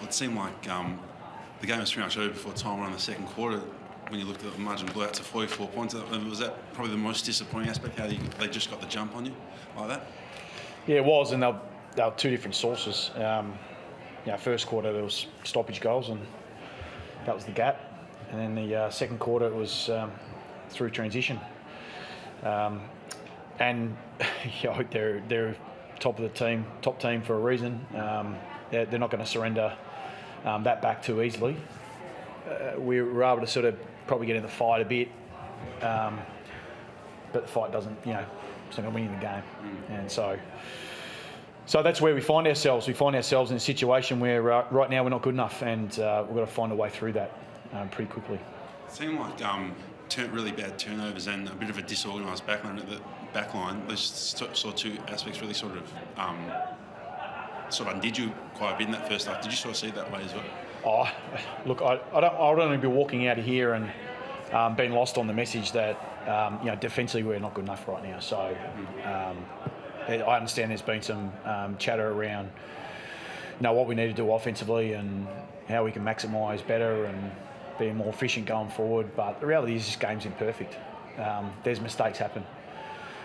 It seemed like the game was pretty much over before time went on the second quarter. When you looked at the margin blew out to 44 points, was that probably the most disappointing aspect, how they just got the jump on you like that? Yeah, it was, and they were two different sources. First quarter there was stoppage goals, and that was the gap. And then the second quarter it was through transition. And they're top team for a reason. They're not going to surrender that back too easily. We were able to sort of probably get in the fight a bit, but the fight doesn't, it's not going to win you the game. And so that's where we find ourselves. We find ourselves in a situation where right now we're not good enough, and we've got to find a way through that pretty quickly. It seemed like really bad turnovers and a bit of a disorganised backline. Those sort of two aspects really sort of undid you quite a bit in that first half. Did you sort of see it that way as well? Oh, look, I don't want to be walking out of here and being lost on the message that defensively we're not good enough right now. So I understand there's been some chatter around what we need to do offensively and how we can maximise better and be more efficient going forward. But the reality is this game's imperfect. There's mistakes happen.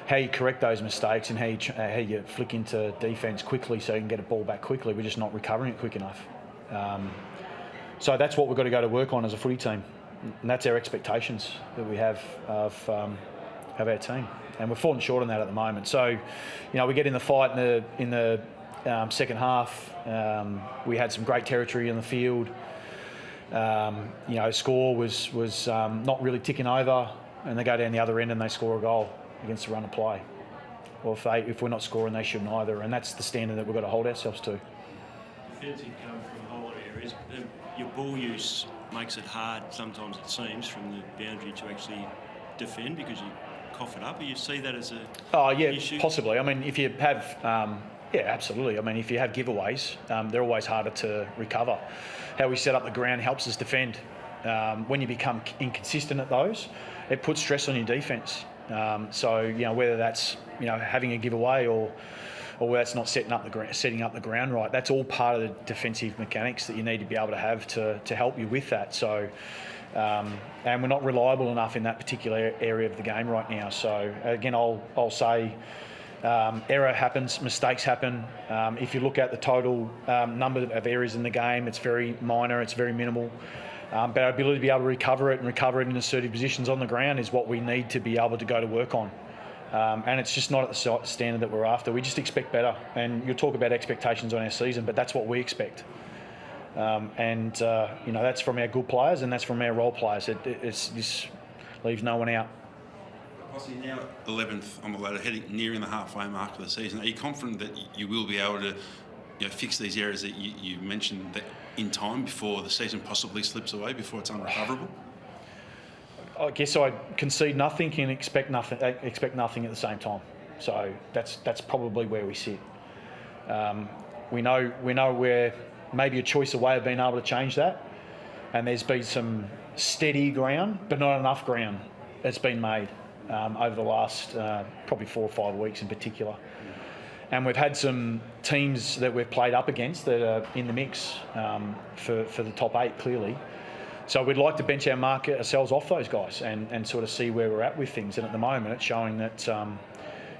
How you correct those mistakes and how you flick into defence quickly so you can get a ball back quickly, we're just not recovering it quick enough. So that's what we've got to go to work on as a footy team, and that's our expectations that we have of our team, and we're falling short on that at the moment. So, we get in the fight in the second half. We had some great territory in the field. Score was not really ticking over, and they go down the other end and they score a goal against the run of play. Well, if we're not scoring, they shouldn't either, and that's the standard that we've got to hold ourselves to. Defensive come from a whole lot of areas. Your ball use makes it hard sometimes, it seems, from the boundary to actually defend because you cough it up. Do you see that as a issue? Possibly. I mean, if you have, absolutely. I mean, if you have giveaways, they're always harder to recover. How we set up the ground helps us defend. When you become inconsistent at those, it puts stress on your defence. So whether that's having a giveaway or whether it's not setting up the ground right, that's all part of the defensive mechanics that you need to be able to have to help you with that. So and we're not reliable enough in that particular area of the game right now. So again, I'll say error happens, mistakes happen. If you look at the total number of areas in the game, it's very minor, it's very minimal. But our ability to be able to recover it in assertive positions on the ground is what we need to be able to go to work on. And it's just not at the standard that we're after. We just expect better. And you'll talk about expectations on our season, but that's what we expect. That's from our good players and that's from our role players. This leaves no one out. Obviously now 11th on the ladder, nearing the halfway mark of the season. Are you confident that you will be able to fix these areas that you mentioned that in time before the season possibly slips away, before it's unrecoverable? I guess I concede nothing and expect nothing at the same time. So that's probably where we sit. We know we're maybe a choice away of being able to change that, and there's been some steady ground, but not enough ground that's been made over the last probably 4 or 5 weeks in particular. And we've had some teams that we've played up against that are in the mix for the top 8 clearly. So we'd like to bench ourselves off those guys and sort of see where we're at with things. And at the moment, it's showing that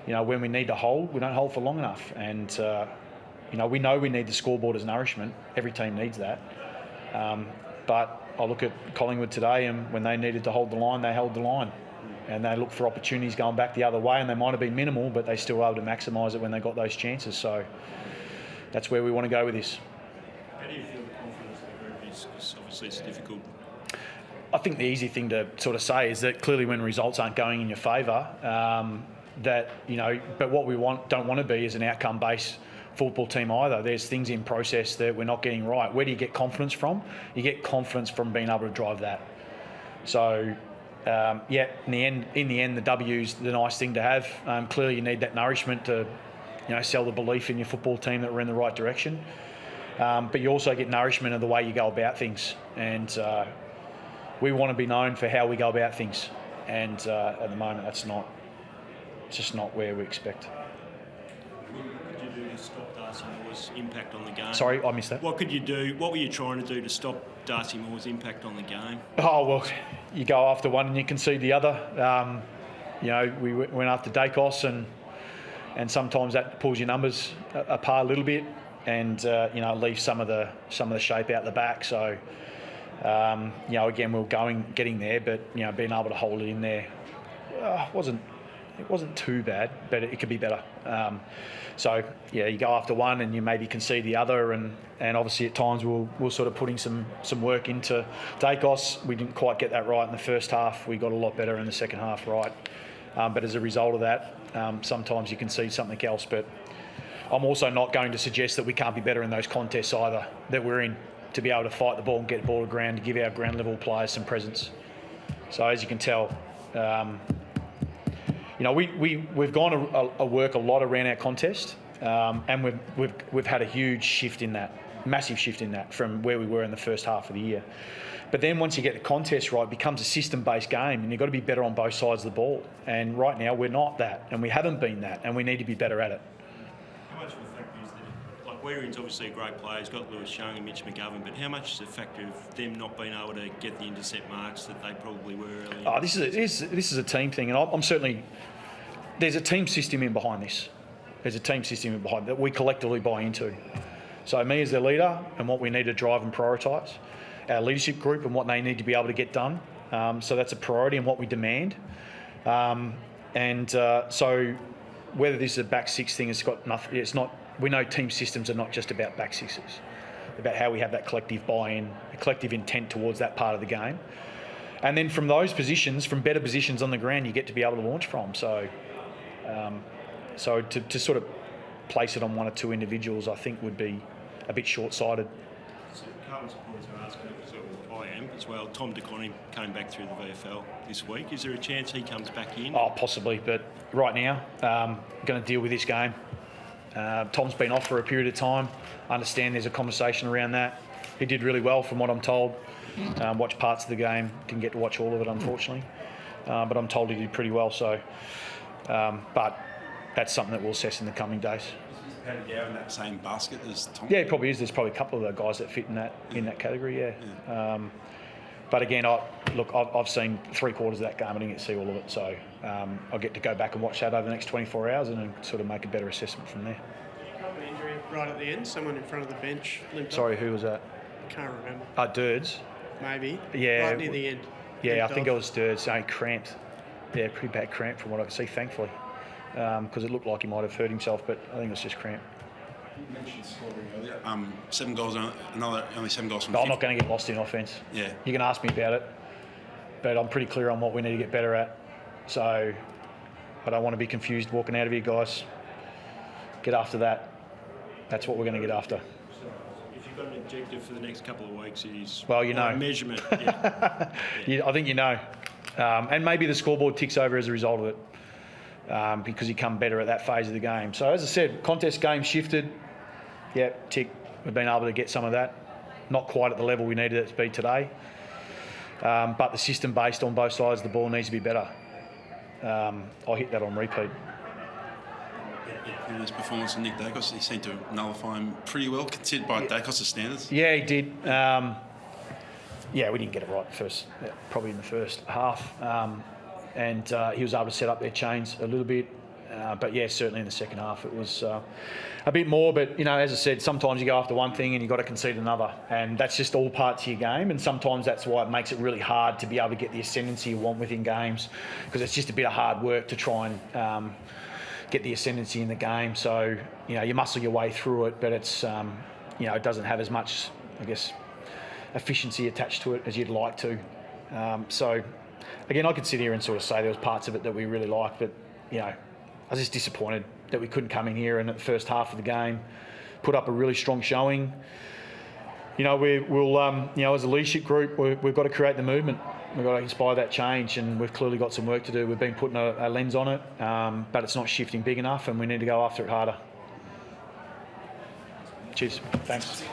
when we need to hold, we don't hold for long enough. And we know we need the scoreboard as nourishment. Every team needs that. But I look at Collingwood today, and when they needed to hold the line, they held the line. And they looked for opportunities going back the other way, and they might have been minimal, but they still were able to maximise it when they got those chances. So that's where we want to go with this. How do you feel the confidence of the group is? Because obviously it's difficult. I think the easy thing to sort of say is that clearly when results aren't going in your favour, but what we don't want to be is an outcome-based football team either. There's things in process that we're not getting right. Where do you get confidence from? You get confidence from being able to drive that. So in the end, the W's the nice thing to have. Clearly, you need that nourishment to, sell the belief in your football team that we're in the right direction. But you also get nourishment of the way you go about things, and we want to be known for how we go about things. And at the moment, it's just not where we expect. What could you do to stop Darcy Moore's impact on the game? Sorry, I missed that. What could you do? What were you trying to do to stop Darcy Moore's impact on the game? Oh, well, you go after one and you concede the other. We went after Dacos and sometimes that pulls your numbers apart a little bit and, leaves some of the shape out the back. So, again, we were getting there, but, being able to hold it in there it wasn't too bad, but it could be better. You go after one and you maybe concede the other, and obviously at times we're sort of putting some work into Dacos. We didn't quite get that right in the first half. We got a lot better in the second half, right? But as a result of that, sometimes you concede something else. But I'm also not going to suggest that we can't be better in those contests either that we're in, to be able to fight the ball and get the ball to ground, to give our ground level players some presence. So as you can tell, we've gone to work a lot around our contest, and we've had a huge shift in that, massive shift in that from where we were in the first half of the year. But then once you get the contest right, it becomes a system-based game, and you've got to be better on both sides of the ball. And right now we're not that, and we haven't been that, and we need to be better at it. How much of a factor is that? Like, Wearing's obviously a great player. He's got Lewis Young and Mitch McGovern, but how much is a factor of them not being able to get the intercept marks that they probably were earlier? Oh, this is a team thing, and I'm certainly... There's a team system in behind this. There's a team system in behind that we collectively buy into. So me as their leader and what we need to drive and prioritise, our leadership group and what they need to be able to get done. So that's a priority and what we demand. So whether this is a back six thing, it's got nothing. It's not. We know team systems are not just about back sixes. About how we have that collective buy-in, a collective intent towards that part of the game. And then from those positions, from better positions on the ground, you get to be able to launch from. So to sort of place it on one or two individuals, I think would be a bit short-sighted. So Carlton supporters are asking, so I am as well. Tom DeConning came back through the VFL this week. Is there a chance he comes back in? Oh, possibly, but right now, going to deal with this game. Tom's been off for a period of time. I understand there's a conversation around that. He did really well from what I'm told. Watched parts of the game, didn't get to watch all of it, unfortunately. But I'm told he did pretty well, so... but that's something that we'll assess in the coming days. Is Paddy Gower in that same basket as Tom? Yeah, he probably is. There's probably a couple of the guys that fit in that category, yeah. But again, I've seen 3/4 of that game. I didn't get to see all of it, so I'll get to go back and watch that over the next 24 hours and then sort of make a better assessment from there. An injury right at the end, someone in front of the bench limped Sorry, off. who was that? Can't remember. Dirds. Maybe. Yeah. Right near the end. Yeah, I think it was Dirds. Cramped. Yeah, pretty bad cramp from what I could see, thankfully. Because it looked like he might have hurt himself, but I think it was just cramp. You mentioned scoring earlier. 7 goals, only 7 goals from I'm not going to get lost in offence. Yeah. You can ask me about it, but I'm pretty clear on what we need to get better at. So I don't want to be confused walking out of here, guys. Get after that. That's what we're going to get after. If you've got an objective for the next couple of weeks, it is measurement. Yeah. I think you know. And maybe the scoreboard ticks over as a result of it. Because you come better at that phase of the game. So as I said, contest game shifted. Yeah, tick. We've been able to get some of that. Not quite at the level we needed it to be today. But the system based on both sides of the ball needs to be better. I'll hit that on repeat. In his performance, Nick Dacos, he seemed to nullify him pretty well, considered by Dacos' standards. Yeah, he did. We didn't get it right probably in the first half. And he was able to set up their chains a little bit. But yeah, certainly in the second half it was a bit more. But, as I said, sometimes you go after one thing and you've got to concede another. And that's just all parts of your game. And sometimes that's why it makes it really hard to be able to get the ascendancy you want within games, because it's just a bit of hard work to try and get the ascendancy in the game. So, you muscle your way through it, but it's, it doesn't have as much, I guess, efficiency attached to it as you'd like to. Again, I could sit here and sort of say there was parts of it that we really liked, but, I was just disappointed that we couldn't come in here and at the first half of the game put up a really strong showing. We'll as a leadership group, we've got to create the movement. We've got to inspire that change, and we've clearly got some work to do. We've been putting a lens on it, but it's not shifting big enough, and we need to go after it harder. Cheers. Thanks.